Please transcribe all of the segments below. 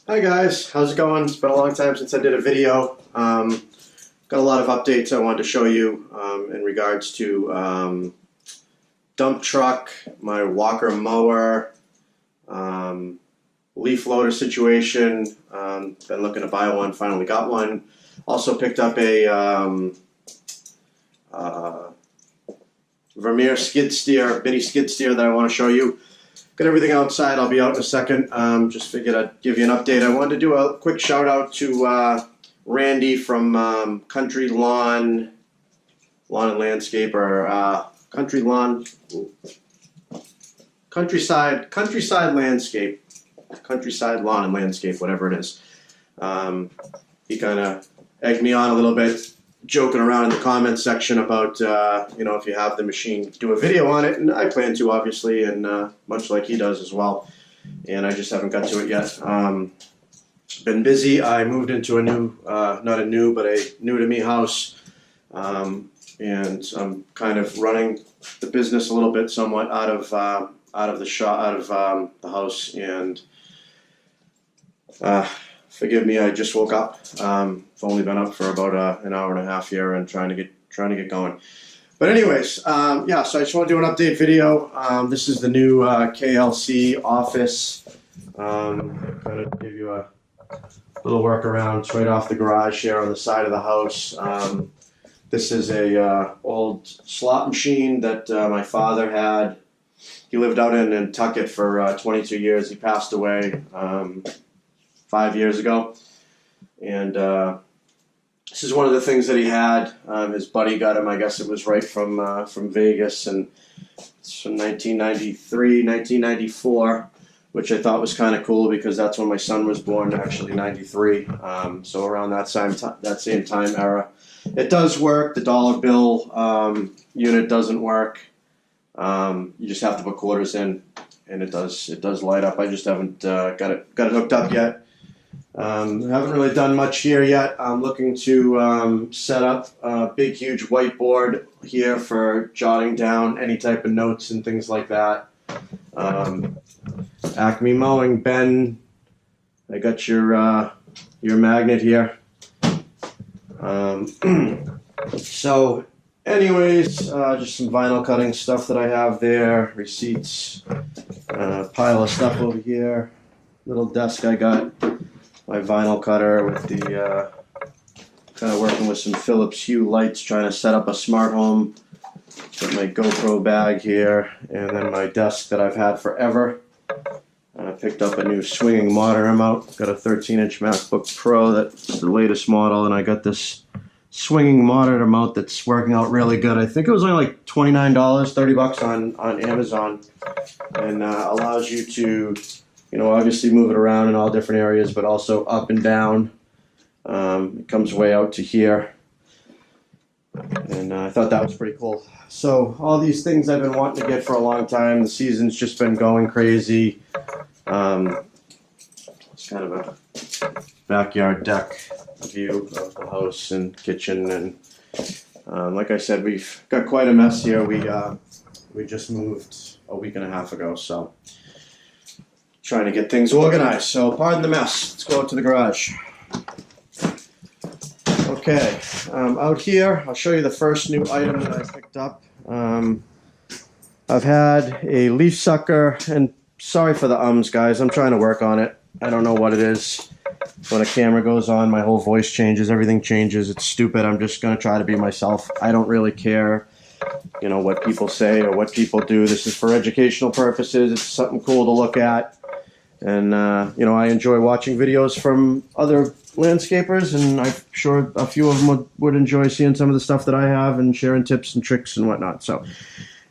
Hi guys, how's it going? It's been a long time since I did a video. Got a lot of updates I wanted to show you in regards to dump truck, my walker mower, leaf loader situation. Been looking to buy one, finally got one. Also picked up a Vermeer skid steer, mini skid steer that I want to show you. Got everything outside. I'll be out in a second. Just figured I'd give you an update. I wanted to do a quick shout out to Randy from Country Lawn and Landscape, or Countryside Landscape, Countryside Lawn and Landscape, whatever it is. He kind of egged me on a little bit, joking around in the comments section about, if you have the machine, do a video on it, and I plan to, obviously, and much like he does as well, and I just haven't got to it yet. Been busy. I moved into a new, not a new, but a new-to-me house, and I'm kind of running the business a little bit, somewhat out of the house, and forgive me, I just woke up. I've only been up for about an hour and a half here and trying to get going. But anyways, so I just want to do an update video. This is the new KLC office. Kind of give you a little workaround. It's right off the garage here on the side of the house. This is a old slot machine that my father had. He lived out in Nantucket for 22 years. He passed away 5 years ago, and this is one of the things that he had. His buddy got him. I guess it was right from Vegas, and it's from 1993, 1994, which I thought was kind of cool because that's when my son was born. Actually, 93. So around that same time era. It does work. The dollar bill unit doesn't work. You just have to put quarters in, and it does light up. I just haven't got it hooked up yet. I haven't really done much here yet. I'm looking to set up a big, huge whiteboard here for jotting down any type of notes and things like that. Acme Mowing, Ben, I got your magnet here. So anyways, just some vinyl cutting stuff that I have there, receipts, pile of stuff over here, little desk I got. My vinyl cutter with the kind of working with some Philips Hue lights, trying to set up a smart home. Got my GoPro bag here, and then my desk that I've had forever. I picked up a new swinging monitor mount. Got a 13-inch MacBook Pro, that's the latest model, and I got this swinging monitor mount that's working out really good. I think it was only like $29, $30 on Amazon, and allows you to, obviously move it around in all different areas, but also up and down. It comes way out to here. And I thought that was pretty cool. So all these things I've been wanting to get for a long time. The season's just been going crazy. It's kind of a backyard deck view of the house and kitchen. And like I said, we've got quite a mess here. We just moved a week and a half ago, so trying to get things organized. So pardon the mess. Let's go out to the garage. Okay, out here, I'll show you the first new item that I picked up. I've had a leaf sucker, and sorry for the ums, guys. I'm trying to work on it. I don't know what it is. When a camera goes on, my whole voice changes. Everything changes. It's stupid. I'm just going to try to be myself. I don't really care, what people say or what people do. This is for educational purposes. It's something cool to look at. And, I enjoy watching videos from other landscapers, and I'm sure a few of them would enjoy seeing some of the stuff that I have and sharing tips and tricks and whatnot. So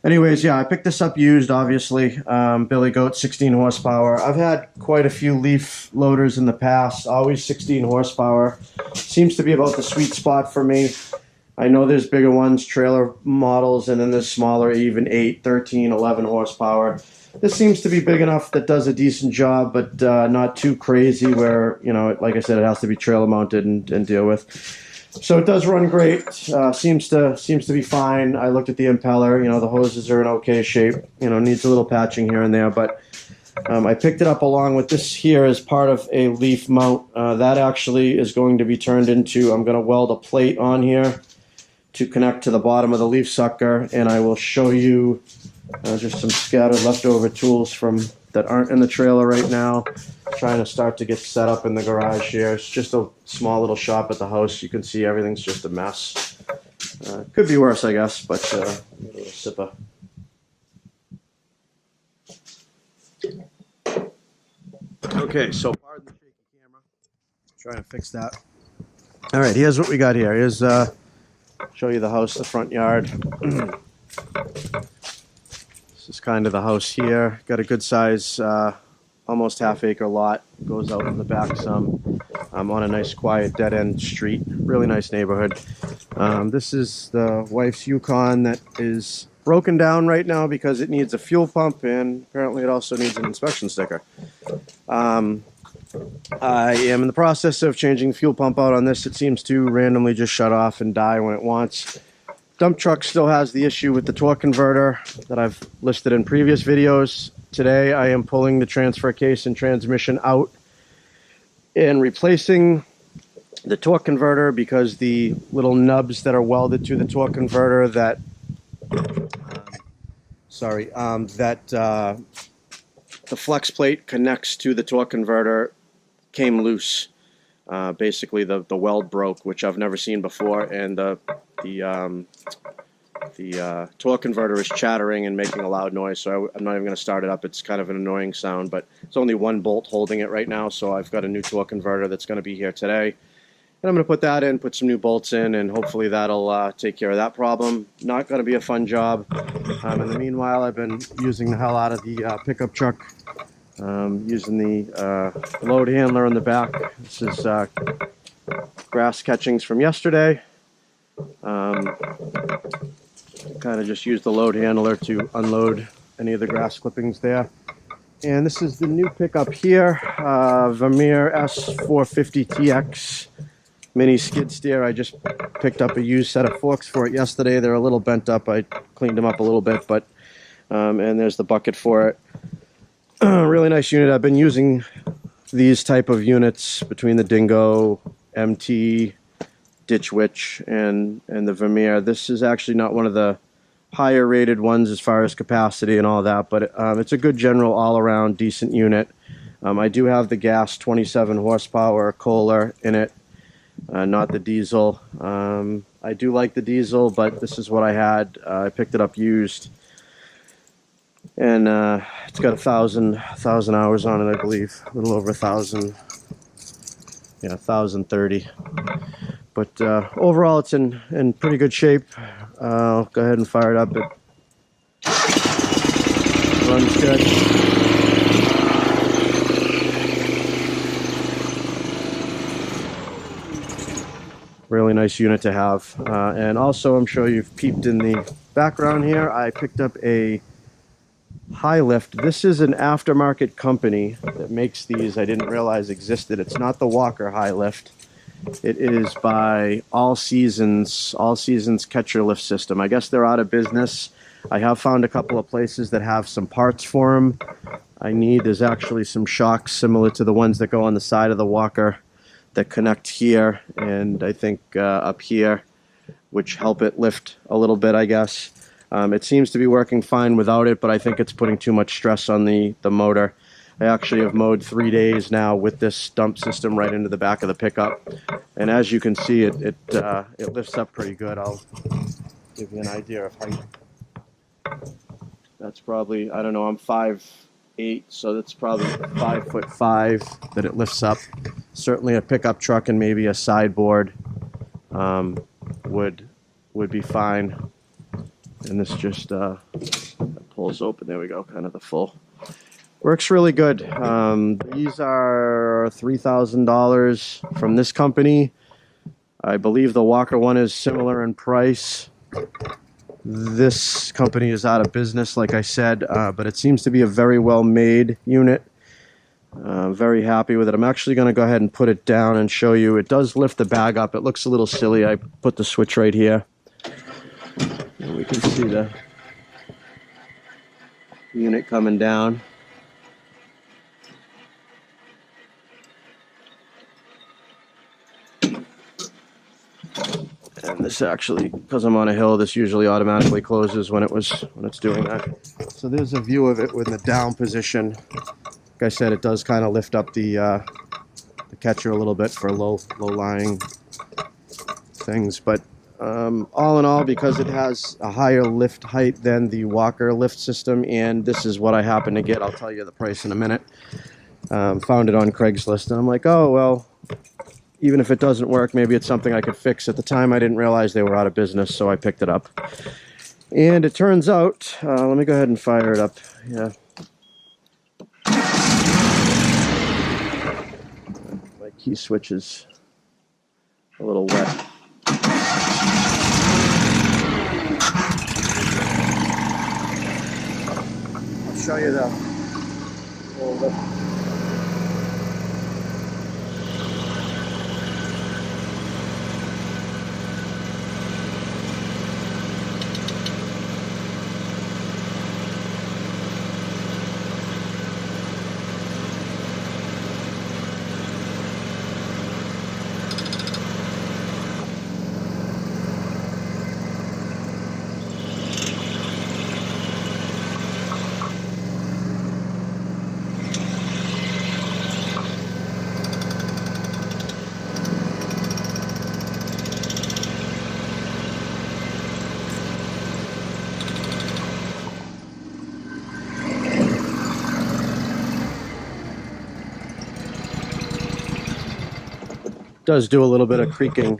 anyways, I picked this up used, obviously. Billy Goat, 16 horsepower. I've had quite a few leaf loaders in the past, always 16 horsepower. Seems to be about the sweet spot for me. I know there's bigger ones, trailer models, and then there's smaller, even 8, 13, 11 horsepower. This seems to be big enough that does a decent job, but not too crazy where, like I said, it has to be trailer mounted and deal with. So it does run great. Seems to be fine. I looked at the impeller. The hoses are in okay shape. Needs a little patching here and there, but I picked it up along with this here as part of a leaf mount. That actually is going to be turned into, I'm going to weld a plate on here to connect to the bottom of the leaf sucker, and I will show you just some scattered leftover tools from that aren't in the trailer right now. Trying to start to get set up in the garage here. It's just a small little shop at the house. You can see everything's just a mess. Could be worse, I guess, but a little sipper. Okay, so pardon the shaky camera. Trying to fix that. All right, here's what we got here. Here's show you the house, the front yard. This is kind of the house here. Got a good size, almost half-acre lot. Goes out in the back some. I'm on a nice, quiet, dead-end street. Really nice neighborhood. This is the wife's Yukon that is broken down right now because it needs a fuel pump, and apparently it also needs an inspection sticker. I am in the process of changing the fuel pump out on this. It seems to randomly just shut off and die when it wants. Dump truck still has the issue with the torque converter that I've listed in previous videos. Today I am pulling the transfer case and transmission out and replacing the torque converter because the little nubs that are welded to the torque converter that the flex plate connects to the torque converter came loose. Basically the weld broke, which I've never seen before, and the torque converter is chattering and making a loud noise, so I'm not even going to start it up. It's kind of an annoying sound, but it's only one bolt holding it right now, so I've got a new torque converter that's going to be here today. And I'm going to put that in, put some new bolts in, and hopefully that'll take care of that problem. Not going to be a fun job. In the meanwhile, I've been using the hell out of the pickup truck, using the load handler in the back. This is grass catchings from yesterday. Kind of just use the load handler to unload any of the grass clippings there. And this is the new pickup here, Vermeer S425TX mini skid steer. I just picked up a used set of forks for it yesterday. They're a little bent up. I cleaned them up a little bit, but and there's the bucket for it. Really nice unit. I've been using these type of units between the Dingo, MT, Ditch Witch, and the Vermeer. This is actually not one of the higher rated ones as far as capacity and all that, but it's a good general all-around decent unit. I do have the gas 27 horsepower Kohler in it, not the diesel. I do like the diesel, but this is what I had. I picked it up used, and it's got 1,000 hours on it, I believe. A little over 1,000. Yeah, 1,030. But overall, it's in pretty good shape. I'll go ahead and fire it up. It runs good. Really nice unit to have. And also, I'm sure you've peeped in the background here, I picked up a high lift. This is an aftermarket company that makes these. I didn't realize existed. It's not the Walker high lift. It is by All Seasons catcher lift system. I guess they're out of business. I have found a couple of places that have some parts for them. There's actually some shocks similar to the ones that go on the side of the Walker that connect here and I think up here, which help it lift a little bit, I guess. It seems to be working fine without it, but I think it's putting too much stress on the motor. I actually have mowed 3 days now with this dump system right into the back of the pickup, and as you can see, it lifts up pretty good. I'll give you an idea of height. That's probably, I don't know, I'm 5'8", so that's probably 5'5" that it lifts up. Certainly a pickup truck and maybe a sideboard would be fine. And this just pulls open. There we go, kind of the full. Works really good. These are $3,000 from this company. I believe the Walker one is similar in price. This company is out of business, like I said, but it seems to be a very well made unit. Very happy with it. I'm actually going to go ahead and put it down and show you. It does lift the bag up. It looks a little silly. I put the switch right here. And we can see the unit coming down. This actually, because I'm on a hill, this usually automatically closes when it's doing that. So there's a view of it with the down position. Like I said, it does kind of lift up the catcher a little bit for low lying things, but all in all, because it has a higher lift height than the Walker lift system, and this is what I happen to get. I'll tell you the price in a minute. Found it on Craigslist, and I'm like, oh well, even if it doesn't work, maybe it's something I could fix. At the time, I didn't realize they were out of business, so I picked it up. And it turns out, let me go ahead and fire it up. Yeah. My key switch is a little wet. I'll show you the little lift. Does do a little bit of creaking.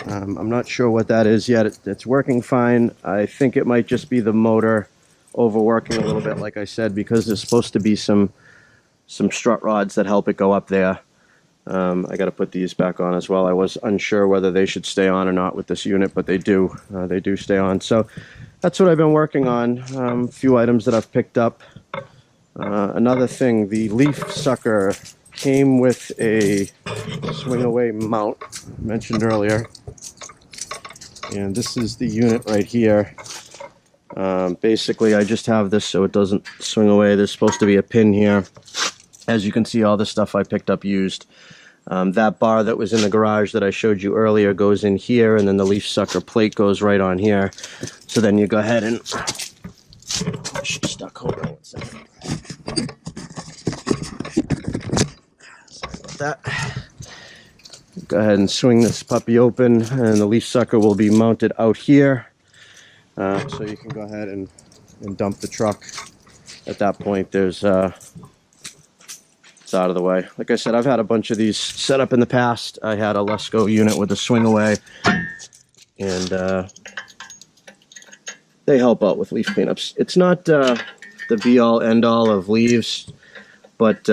I'm not sure what that is yet. It's working fine. I think it might just be the motor overworking a little bit, like I said, because there's supposed to be some strut rods that help it go up there. I got to put these back on as well. I was unsure whether they should stay on or not with this unit, but they do. They do stay on. So that's what I've been working on. A few items that I've picked up. Another thing, the leaf sucker came with a swing away mount mentioned earlier, and this is the unit right here. Basically I just have this so it doesn't swing away. There's supposed to be a pin here. As you can see, all the stuff I picked up used. That bar that was in the garage that I showed you earlier goes in here, and then the leaf sucker plate goes right on here. So then you go ahead and stuck. Hold on one second. That. Go ahead and swing this puppy open, and the leaf sucker will be mounted out here. So you can go ahead and dump the truck. At that point, there's it's out of the way. Like I said, I've had a bunch of these set up in the past. I had a Lesco unit with a swing away, and they help out with leaf cleanups. It's not the be-all, end-all of leaves, but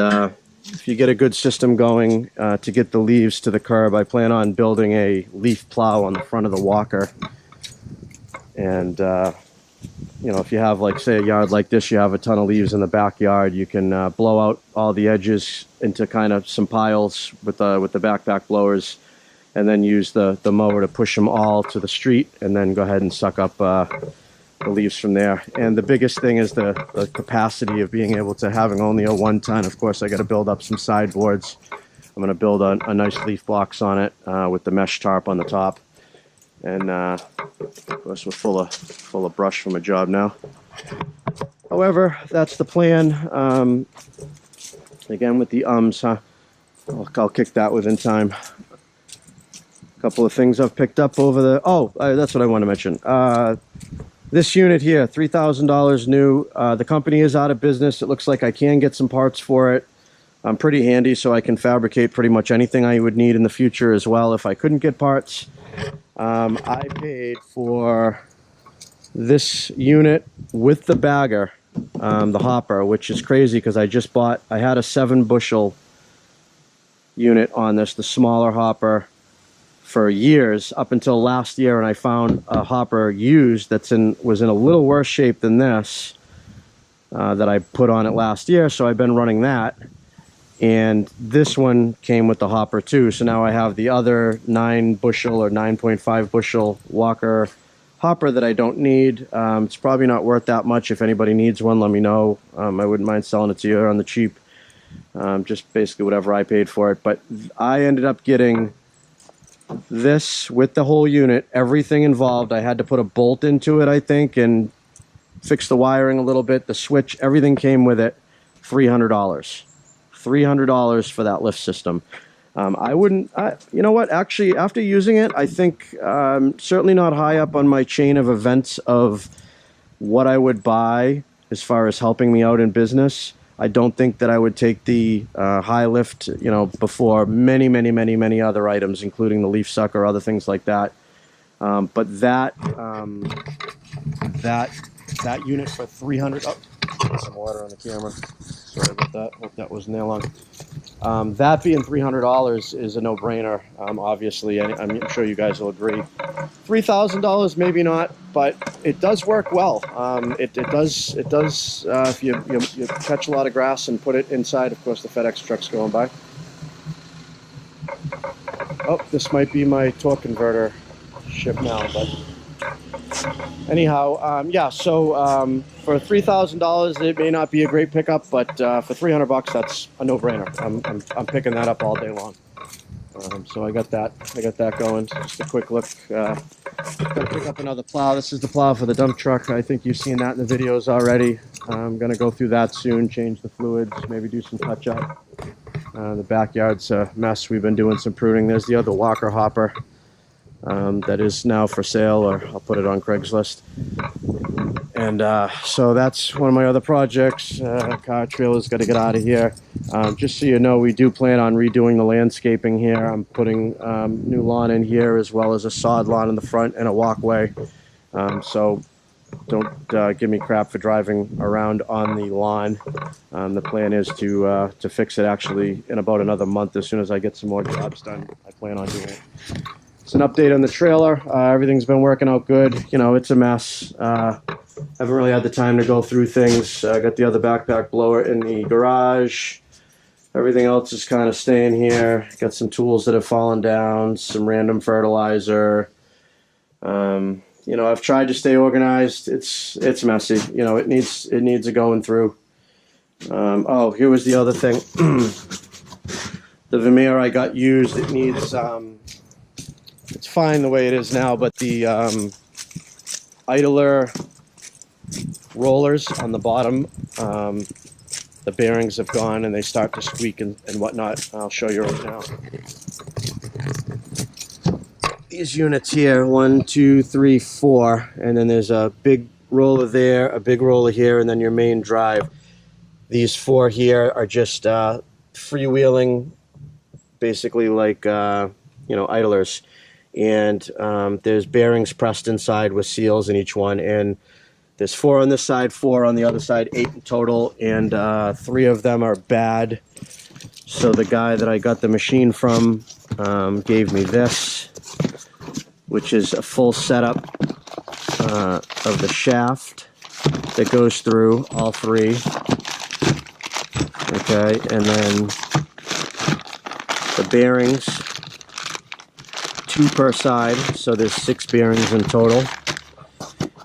if you get a good system going to get the leaves to the curb, I plan on building a leaf plow on the front of the Walker. And, you know, if you have, like, say, a yard like this, you have a ton of leaves in the backyard, you can blow out all the edges into kind of some piles with the backpack blowers, and then use the mower to push them all to the street, and then go ahead and suck up the leaves from there. And the biggest thing is the capacity of being able to having only a 1 ton. Of course, I got to build up some sideboards. I'm going to build a nice leaf box on it with the mesh tarp on the top. And of course, we're full of brush from a job now. However, that's the plan. Again, with the huh? I'll kick that within time. A couple of things I've picked up over the. Oh, that's what I want to mention. This unit here, $3,000 new. The company is out of business. It looks like I can get some parts for it. I'm pretty handy, so I can fabricate pretty much anything I would need in the future as well if I couldn't get parts. I paid for this unit with the bagger, the hopper, which is crazy because I had a 7-bushel unit on this, the smaller hopper, for years up until last year, and I found a hopper used was in a little worse shape than this that I put on it last year, so I've been running that. And this one came with the hopper too, so now I have the other 9-bushel or 9.5 bushel Walker hopper that I don't need. It's probably not worth that much. If anybody needs one, let me know. I wouldn't mind selling it to you on the cheap. Just basically whatever I paid for it. But I ended up getting this with the whole unit, everything involved. I had to put a bolt into it, I think, and fix the wiring a little bit, the switch, everything came with it. $300. $300 for that lift system. You know what, actually, after using it, I think certainly not high up on my chain of events of what I would buy as far as helping me out in business. I don't think that I would take the high lift, you know, before many other items, including the leaf sucker, other things like that. But that unit for 300. Oh, some water on the camera. Sorry about that. Hope that wasn't there long. That being $300 is a no-brainer. Obviously, I'm sure you guys will agree. $3,000, maybe not, but it does work well. It does. If you catch a lot of grass and put it inside, of course, the FedEx truck's going by. Oh, this might be my torque converter ship now, but anyhow, yeah. So for $3,000, it may not be a great pickup, but for $300, that's a no-brainer. I'm picking that up all day long. So I got that going. Just a quick look. Gonna pick up another plow. This is the plow for the dump truck. I think you've seen that in the videos already. I'm gonna go through that soon, change the fluids, maybe do some touch up. The backyard's a mess. We've been doing some pruning. There's the other Walker hopper that is now for sale, or I'll put it on Craigslist. And so that's one of my other projects. Car trailer's got to get out of here. Just so you know, we do plan on redoing the landscaping here. I'm putting new lawn in here, as well as a sod lawn in the front and a walkway. So don't give me crap for driving around on the lawn. The plan is to fix it actually in about another month. As soon as I get some more jobs done, I plan on doing it. It's an update on the trailer. Everything's been working out good. You know, it's a mess. Haven't really had the time to go through things. I got the other backpack blower in the garage. Everything else is kind of staying here. Got some tools that have fallen down, some random fertilizer. You know, I've tried to stay organized. It's messy. You know, it needs a going through. Oh, here was the other thing. The Vermeer I got used. It needs. It's fine the way it is now, but the idler rollers on the bottom, the bearings have gone and they start to squeak and whatnot. I'll show you right now. These units here, 1, 2, 3, 4, and then there's a big roller there, a big roller here, and then your main drive. These 4 here are just freewheeling, basically like you know, idlers. And there's bearings pressed inside with seals in each one, and there's 4 on this side, 4 on the other side, 8 in total, and 3 of them are bad. So the guy that I got the machine from gave me this, which is a full setup of the shaft that goes through all 3. Okay, and then the bearings, 2 per side, so there's 6 bearings in total,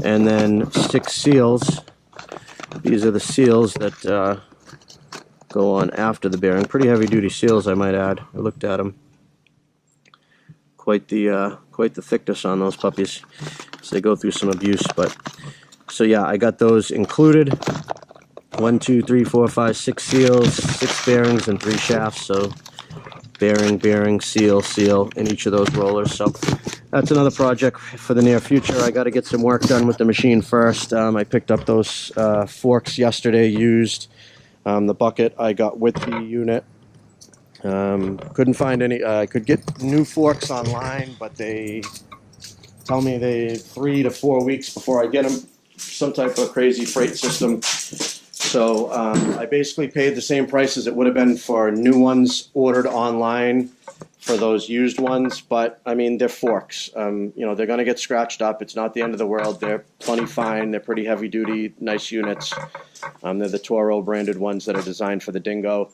and then 6 seals. These are the seals that go on after the bearing. Pretty heavy duty seals, I might add. I looked at them. Quite the thickness on those puppies, so they go through some abuse. But so yeah, I got those included. 1, 2, 3, 4, 5, 6 seals, 6 bearings, and 3 shafts. So bearing, seal in each of those rollers. So that's another project for the near future. I got to get some work done with the machine first. I picked up those forks yesterday used. The bucket I got with the unit. Couldn't find any. I could get new forks online, but they tell me they 3 to 4 weeks before I get them. Some type of crazy freight system. So I basically paid the same price as it would have been for new ones ordered online for those used ones. But I mean, they're forks. You know, they're going to get scratched up. It's not the end of the world. They're plenty fine. They're pretty heavy duty, nice units. They're the Toro branded ones that are designed for the Dingo.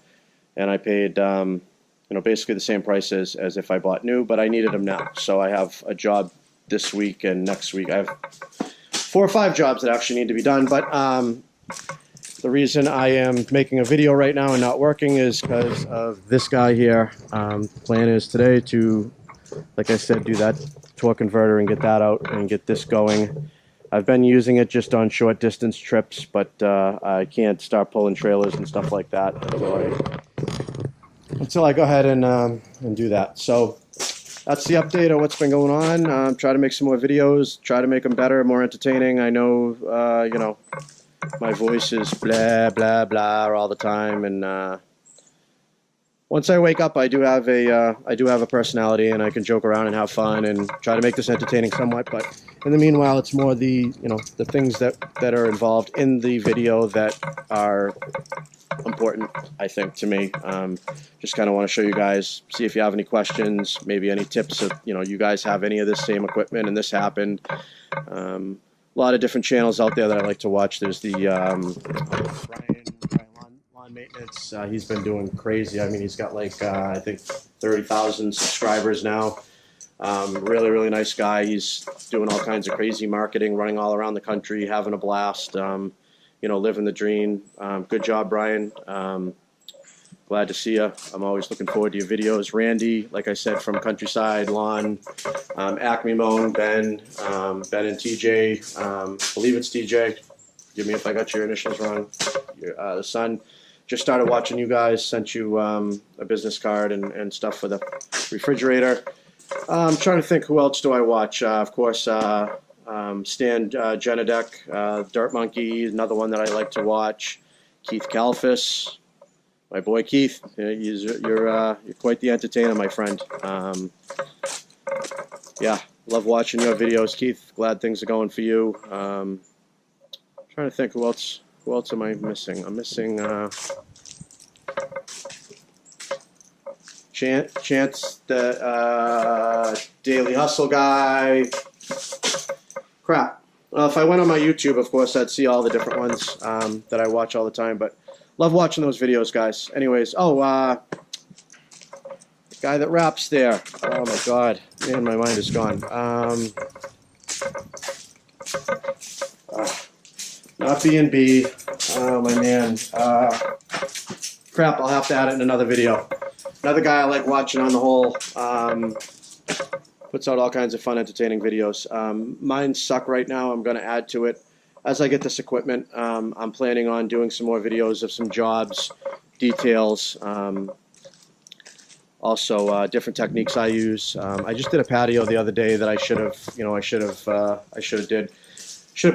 And I paid, you know, basically the same price as if I bought new, but I needed them now. So I have a job this week and next week. I have 4 or 5 jobs that actually need to be done. But the reason I am making a video right now and not working is because of this guy here. The plan is today to like I said, do that torque converter and get that out and get this going. I've been using it just on short distance trips, but I can't start pulling trailers and stuff like that until I go ahead and do that. So that's the update of what's been going on. Try to make some more videos, try to make them better, more entertaining. I know, you know, my voice is blah, blah, blah all the time, and once I wake up, I do have a personality, and I can joke around and have fun and try to make this entertaining somewhat. But in the meanwhile, it's more the the things that are involved in the video that are important, I think, to me. Just kind of want to show you guys, see if you have any questions, maybe any tips of, you guys have any of this same equipment and this happened. A lot of different channels out there that I like to watch. There's the Brian Lawn Maintenance. He's been doing crazy. I mean, he's got like I think 30,000 subscribers now. Really, really nice guy. He's doing all kinds of crazy marketing, running all around the country, having a blast. Living the dream. Good job, Brian. Glad to see you. I'm always looking forward to your videos. Randy, like I said, from Countryside Lawn, Acme Mown, Ben and TJ. Believe it's TJ. Give me if I got your initials wrong. The son just started watching you guys. Sent you a business card and stuff for the refrigerator. I'm trying to think, who else do I watch? Of course, Stan Genadek, Dirt Monkey, another one that I like to watch. Keith Kalfas, my boy Keith. You're quite the entertainer, my friend. Yeah, love watching your videos, Keith. Glad things are going for you. Trying to think, who else am I missing? I'm missing Chance, the Daily Hustle guy. Crap. Well, if I went on my YouTube, of course, I'd see all the different ones that I watch all the time. But love watching those videos, guys. Anyways, the guy that raps there. Oh my God, man, my mind is gone. Not B&B. Oh my man. Crap. I'll have to add it in another video. Another guy I like watching on the whole. Puts out all kinds of fun, entertaining videos. Mine suck right now. I'm going to add to it as I get this equipment. I'm planning on doing some more videos of some jobs, details, also different techniques I use. I just did a patio the other day that I should have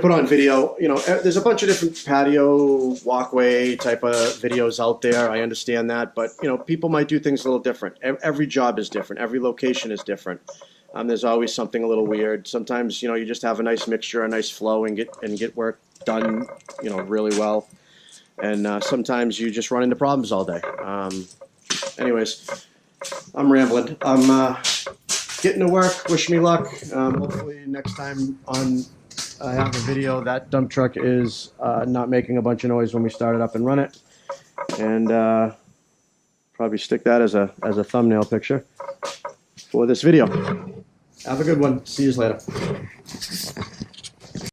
put on video. There's a bunch of different patio walkway type of videos out there. I understand that, but people might do things a little different. Every job is different. Every location is different. There's always something a little weird. Sometimes, you just have a nice mixture, a nice flow, and get work done, really well. And sometimes you just run into problems all day. Anyways, I'm rambling. I'm getting to work. Wish me luck. Hopefully next time I have a video, that dump truck is not making a bunch of noise when we start it up and run it. And probably stick that as a thumbnail picture for this video. Have a good one. See you later.